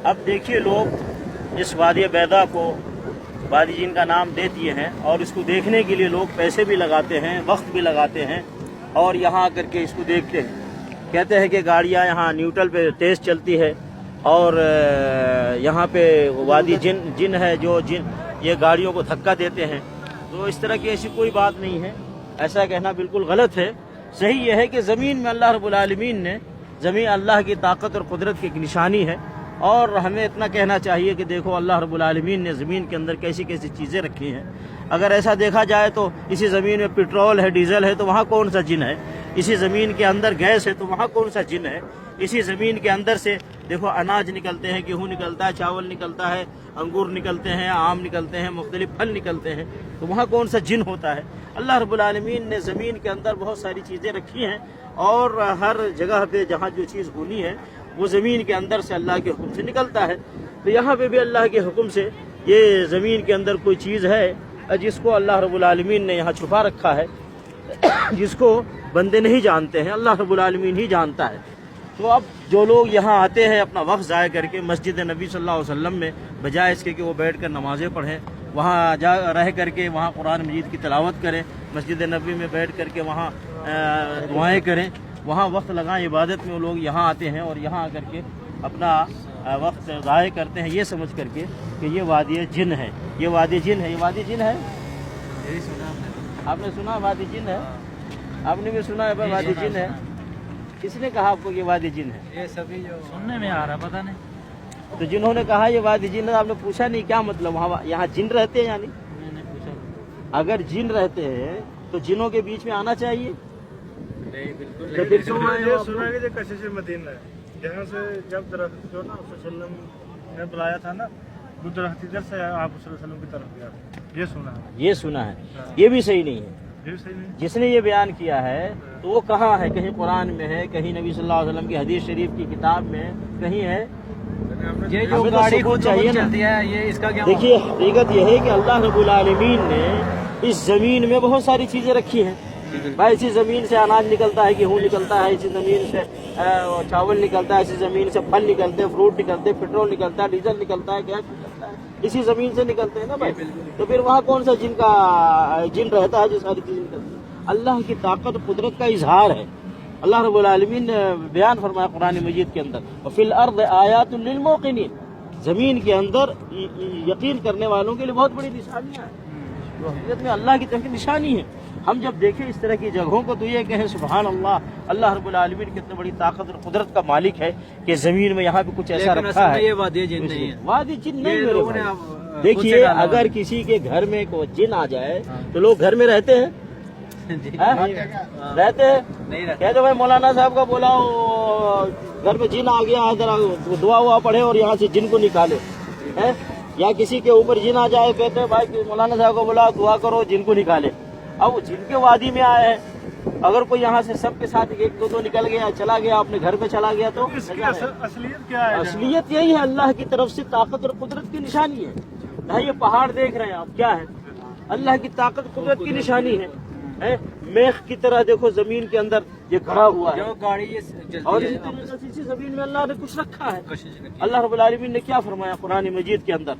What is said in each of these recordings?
اب دیکھیے لوگ اس وادی بیضا کو وادی جن کا نام دے دیے ہیں اور اس کو دیکھنے کے لیے لوگ پیسے بھی لگاتے ہیں، وقت بھی لگاتے ہیں اور یہاں آ کر کے اس کو دیکھتے ہیں۔ کہتے ہیں کہ گاڑیاں یہاں نیوٹرل پہ تیز چلتی ہے اور یہاں پہ وادی جن ہے جو یہ گاڑیوں کو دھکا دیتے ہیں، تو اس طرح کی ایسی کوئی بات نہیں ہے، ایسا کہنا بالکل غلط ہے۔ صحیح یہ ہے کہ زمین میں اللہ رب العالمین نے، زمین اللہ کی طاقت اور قدرت کی ایک نشانی ہے، اور ہمیں اتنا کہنا چاہیے کہ دیکھو اللہ رب العالمین نے زمین کے اندر کیسی کیسی چیزیں رکھی ہیں۔ اگر ایسا دیکھا جائے تو اسی زمین میں پٹرول ہے، ڈیزل ہے، تو وہاں کون سا جن ہے؟ اسی زمین کے اندر گیس ہے تو وہاں کون سا جن ہے؟ اسی زمین کے اندر سے دیکھو اناج نکلتے ہیں، گیہوں نکلتا ہے، چاول نکلتا ہے، انگور نکلتے ہیں، آم نکلتے ہیں، مختلف پھل نکلتے ہیں، تو وہاں کون سا جن ہوتا ہے؟ اللہ رب العالمین نے زمین کے اندر بہت ساری چیزیں رکھی ہیں، اور ہر جگہ پہ جہاں جو چیز ہونی ہے وہ زمین کے اندر سے اللہ کے حکم سے نکلتا ہے۔ تو یہاں پہ بھی اللہ کے حکم سے یہ زمین کے اندر کوئی چیز ہے جس کو اللہ رب العالمین نے یہاں چھپا رکھا ہے، جس کو بندے نہیں جانتے ہیں، اللہ رب العالمین ہی جانتا ہے۔ تو اب جو لوگ یہاں آتے ہیں اپنا وقت ضائع کر کے مسجد نبی صلی اللہ علیہ وسلم میں، بجائے اس کے کہ وہ بیٹھ کر نمازیں پڑھیں، وہاں رہ کر کے وہاں قرآن مجید کی تلاوت کریں، مسجد نبی میں بیٹھ کر کے وہاں دعائیں کریں، وہاں وقت لگائیں عبادت میں، وہ لوگ یہاں آتے ہیں اور یہاں آ کر کے اپنا وقت ضائع کرتے ہیں یہ سمجھ کر کے کہ یہ وادی جن ہے، یہ وادی جن ہے، یہ وادی جن ہے۔ یہی سنا آپ نے سنا وادی جن ہے؟ آپ نے بھی سنا ہے بھائی وادی جن ہے؟ کس نے کہا آپ کو یہ وادی جن ہے؟ یہ سبھی جو سننے میں آ رہا پتہ نہیں۔ تو جنہوں نے کہا یہ وادی جن ہے، آپ نے پوچھا نہیں کیا مطلب وہاں یہاں جن رہتے ہیں؟ یعنی میں نے پوچھا اگر جن رہتے ہیں تو جنوں کے بیچ میں آنا چاہیے۔ نہیں، بالکل تو پھر کیوں آئے ہو آپ؟ سنا کہ کشش مدینہ ہے، جہاں سے جب درخت جو نا صلی اللہ علیہ وسلم نے بلایا تھا نا، وہ درخت ادھر سے آپ صلی اللہ علیہ وسلم کی طرف گیا تھا، یہ سنا ہے۔ یہ سنا ہے، یہ بھی صحیح نہیں ہے۔ یہ بھی صحیح نہیں۔ جس نے یہ بیان کیا ہے تو وہ کہاں ہے؟ کہیں قرآن میں ہے، کہیں نبی صلی اللہ علیہ وسلم کی حدیث شریف کی کتاب میں کہیں ہے؟ یہ جو ہمیں تو گاڑی ثبوت خود چاہیے نا۔ چلتی ہے، یہ اس کا کیا؟ دیکھیے حقیقت یہ ہے کہ اللہ رب العالمین نے اس زمین میں بہت ساری چیزیں رکھی ہیں بھائی۔ اسی زمین سے اناج نکلتا ہے، گیہوں نکلتا ہے، اسی زمین سے چاول نکلتا ہے، اسی زمین سے پھل نکلتے ہیں، فروٹ نکلتے ہیں، پیٹرول نکلتا ہے، ڈیزل نکلتا ہے، گیس نکلتا ہے، اسی زمین سے نکلتے ہیں نا بھائی۔ تو پھر وہاں کون سا جن رہتا ہے جو ساری چیزیں نکلتی ہیں؟ اللہ کی طاقت قدرت کا اظہار ہے۔ اللہ رب العالمین نے بیان فرمایا قرآن مجید کے اندر، وفی الارض آیات للموقنین، زمین کے اندر یقین کرنے والوں کے لیے بہت بڑی نشانیاں ہیں، جو حقیقت میں اللہ کی طرف کی نشانی ہے۔ ہم جب دیکھیں اس طرح کی جگہوں کو تو یہ کہیں سبحان اللہ، اللہ رب العالمین کتنے بڑی طاقت اور قدرت کا مالک ہے کہ زمین میں یہاں پہ کچھ ایسا رکھا ہے۔ یہ وادی جن نہیں ہے، وادی جن نہیں میرے لوگوں نے بھائی۔ دیکھیے اگر کسی کے گھر میں کوئی جن آ جائے تو لوگ گھر میں رہتے ہیں؟ رہتے ہیں؟ نہیں رہتے۔ کہتے بھائی مولانا صاحب کا بولا گھر میں جن آ گیا، ذرا دعا ہوا پڑھے اور یہاں سے جن کو نکالے، یا کسی کے اوپر جن آ جائے کہتے ہیں بھائی مولانا صاحب کو بولا دعا کرو جن کو نکالے۔ اب وہ جن کے وادی میں آئے ہیں، اگر کوئی یہاں سے سب کے ساتھ ایک دو نکل گیا، چلا گیا اپنے گھر پہ چلا گیا تو اس کی اصلیت کیا ہے؟ اصلیت یہی ہے، اللہ کی طرف سے طاقت اور قدرت کی نشانی ہے۔ یہ پہاڑ دیکھ رہے ہیں آپ، کیا ہے؟ اللہ کی طاقت قدرت کی نشانی ہے۔ میخ کی طرح دیکھو زمین کے اندر یہ کھڑا ہوا ہے، جو گاڑی اور اسی طریقے سے اسی زمین میں اللہ نے کچھ رکھا ہے۔ اللہ رب العالمین نے کیا فرمایا قرآن مجید کے اندر،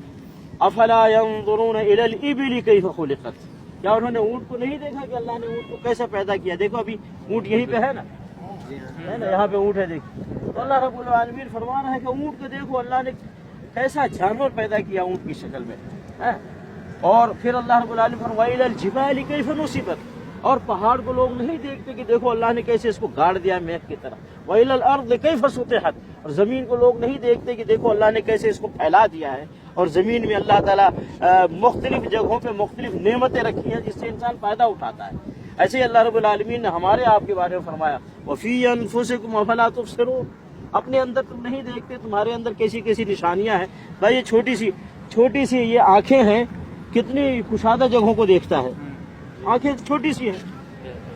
افلا ينظرون الى الابل كيف خلقت، کیا انہوں نے اونٹ کو نہیں دیکھا کہ اللہ نے اونٹ کو کیسے پیدا کیا؟ دیکھو ابھی اونٹ یہیں پہ ہے نا، یہاں پہ اونٹ ہے، دیکھو تو اللہ رب العالمین فرما رہا ہے کہ اونٹ کو دیکھو اللہ نے کیسا جانور پیدا کیا اونٹ کی شکل میں۔ اور پھر اللہ رب العالمین فرمایا الى الجبال كيف نصبت، اور پہاڑ کو لوگ نہیں دیکھتے کہ دیکھو اللہ نے کیسے اس کو گاڑ دیا میخ کی طرح۔ وَإِلَى الْأَرْضِ كَيْفَ سُطِحَتْ، اور زمین کو لوگ نہیں دیکھتے کہ دیکھو اللہ نے کیسے اس کو پھیلا دیا ہے۔ اور زمین میں اللہ تعالیٰ مختلف جگہوں پہ مختلف نعمتیں رکھی ہیں جس سے انسان فائدہ اٹھاتا ہے۔ ایسے ہی اللہ رب العالمین نے ہمارے آپ کے بارے میں فرمایا وَفِي أَنفُسِكُمْ أَفَلَا تُبْصِرُونَ، اپنے اندر تم نہیں دیکھتے تمہارے اندر کیسی کیسی نشانیاں ہیں۔ بھائی یہ چھوٹی سی یہ آنکھیں ہیں، کتنی کشادہ جگہوں کو دیکھتا ہے، آنکھیں چھوٹی سی ہیں،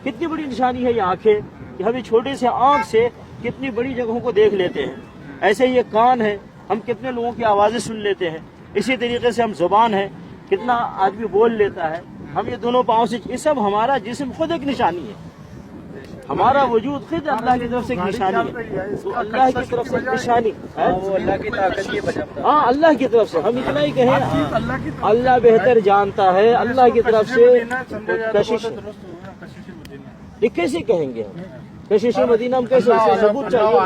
کتنی بڑی نشانی ہے یہ آنکھیں کہ ہم چھوٹے سے آنکھ سے کتنی بڑی جگہوں کو دیکھ لیتے ہیں۔ ایسے یہ کان ہے، ہم کتنے لوگوں کی آوازیں سن لیتے ہیں۔ اسی طریقے سے ہم زبان ہے، کتنا آدمی بول لیتا ہے۔ ہم یہ دونوں پاؤں سے، یہ سب ہمارا جسم خود ایک نشانی ہے، ہمارا وجود خود اللہ کی طرف سے ایک نشانی ہے، تو اللہ کی طرف سے نشانی ہے، وہ اللہ کی طاقت یہ بچاتا ہاں اللہ کی طرف سے ہم اتنا ہی کہیں اللہ بہتر جانتا ہے، اللہ کی طرف سے کشش یہ کیسے کہیں گے ہم کشش مدینہ ہم کیسے ثبوت چاہیے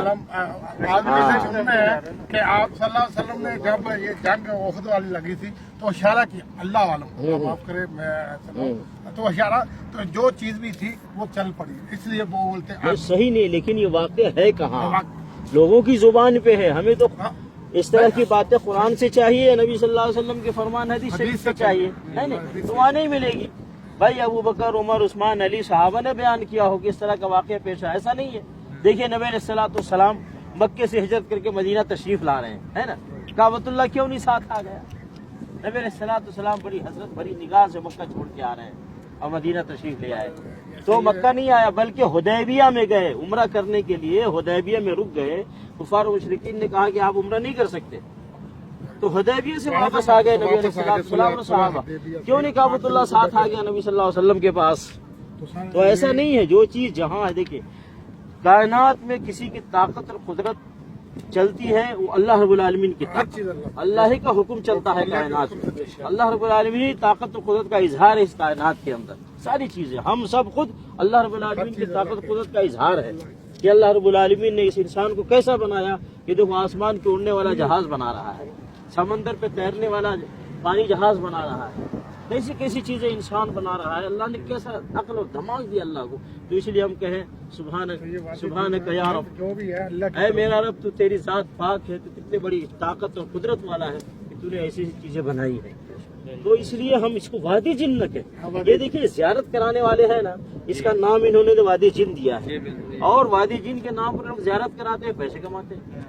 آدمی سے سننا ہے کہ آپ صلی اللہ علیہ وسلم نے جب یہ جنگ احد والی لگی تھی تو اشارہ کیا اللہ عالم معاف کرے میں تو اشارہ تو جو چیز بھی تھی وہ چل پڑی، اس لیے وہ بولتے یہ صحیح نہیں، لیکن یہ واقع ہے کہاں؟ لوگوں کی زبان پہ ہے، ہمیں تو اس طرح کی باتیں قرآن سے چاہیے، نبی صلی اللہ علیہ وسلم کے فرمان حدیث شریف سے چاہیے، ہے نا؟ تو وہاں نہیں ملے گی۔ بھائی ابو بکر عمر عثمان علی صحابہ نے بیان کیا ہو کہ اس طرح کا واقعہ پیش آیا، ایسا نہیں ہے۔ دیکھیے نبی علیہ السلام مکے سے ہجرت کر کے مدینہ تشریف لا رہے ہیں، ہے نا؟ کعبۃ اللہ کیوں نہیں ساتھ آ گیا؟ نبی علیہ السلام بڑی حضرت بڑی نگاہ سے مکہ چھوڑ کے آ رہے ہیں اور مدینہ تشریف لے آئے، تو مکہ نہیں آیا بلکہ حدیبیہ میں گئے عمرہ کرنے کے لیے، حدیبیہ میں رک گئے۔ کفار و مشرکین نے کہا کہ آپ عمرہ نہیں کر سکتے، تو حدیبیہ سے واپس آ گئے نبی علیہ السلام اور صحابہ، کیوں نہیں کعبۃ اللہ ساتھ آ گیا نبی صلی اللہ علیہ وسلم کے پاس؟ تو ایسا نہیں ہے، جو چیز جہاں ہے دیکھیے کائنات میں کسی کی طاقت اور قدرت چلتی ہے وہ اللہ رب العالمین کی طاقت، اللہ ہی کا حکم چلتا ہے کائنات میں، اللہ رب العالمین طاقت اور قدرت کا اظہار ہے اس کائنات کے اندر، ساری چیزیں ہم سب خود اللہ رب العالمین کی طاقت و قدرت کا اظہار ہے کہ اللہ رب العالمین نے اس انسان کو کیسا بنایا کہ دیکھو آسمان پہ اڑنے والا جہاز بنا رہا ہے، سمندر پہ تیرنے والا پانی جہاز بنا رہا ہے، کیسی کیسی چیزیں انسان بنا رہا ہے، اللہ نے کیسا عقل و دماغ دیا اللہ کو۔ تو اس لیے ہم کہیں سبحانک یا رب، جو بھی ہے اللہ اے میرا رب تو تیری ذات پاک ہے، تو کتنے بڑی طاقت اور قدرت والا ہے کہ تو نے ایسی ایسی چیزیں بنائی ہیں۔ تو اس لیے ہم اس کو وادی جن نہ کہیں۔ یہ دیکھیے زیارت کرانے والے ہیں نا، اس کا نام انہوں نے وادی جن دیا ہے، اور وادی جن کے نام پر لوگ زیارت کراتے ہیں، پیسے کماتے ہیں۔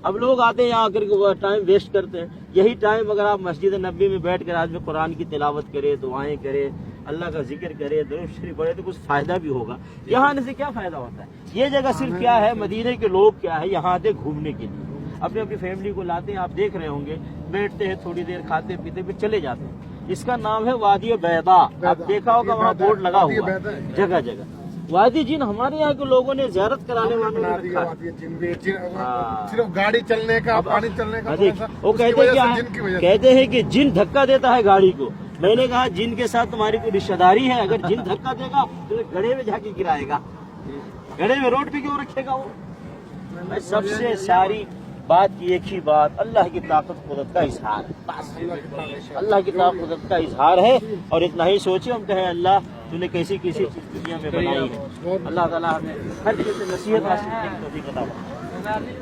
اب لوگ آتے ہیں یہاں آ کر کے وہ ٹائم ویسٹ کرتے ہیں، یہی ٹائم اگر آپ مسجد نبی میں بیٹھ کر آدمی قرآن کی تلاوت کرے، دعائیں کرے، اللہ کا ذکر کرے، درود شریف پڑھے تو کچھ فائدہ بھی ہوگا۔ یہاں آنے سے کیا فائدہ ہوتا ہے؟ یہ جگہ صرف کیا ہے، مدینے کے لوگ کیا ہے یہاں آتے گھومنے کے لیے، اپنی اپنی فیملی کو لاتے ہیں، آپ دیکھ رہے ہوں گے بیٹھتے ہیں تھوڑی دیر، کھاتے پیتے پھر چلے جاتے ہیں۔ اس کا نام ہے وادی بیضاء، آپ دیکھا ہوگا وہاں بورڈ لگا ہوا ہے جگہ جگہ۔ وادی جن ہمارے یہاں کے لوگوں نے زیارت کرانے والوں نے رکھا ہے۔ صرف گاڑی چلنے کا، پانی چلنے کا، وہ کہتے کیا ہے؟ کہتے ہیں کہ جن دھکا دیتا ہے گاڑی کو۔ میں نے کہا جن کے ساتھ تمہاری کوئی رشتہ داری ہے؟ اگر جن دھکا دے گا تو گڑھے میں جا کے گرائے گا، گڑھے میں روڈ پہ کیوں رکھے گا وہ؟ سب سے ساری بات کی ایک ہی بات، اللہ کی طاقت قدرت کا اظہار ہے، بس اللہ کی طاقت قدرت کا اظہار ہے۔ اور اتنا ہی سوچے ہم کہیں اللہ تو نے کیسی کیسی چیز دنیا میں بنائی ہے، اللہ تعالیٰ ہمیں ہر چیز سے نصیحت حاصل کرنے کی توفیق عطا فرمائے۔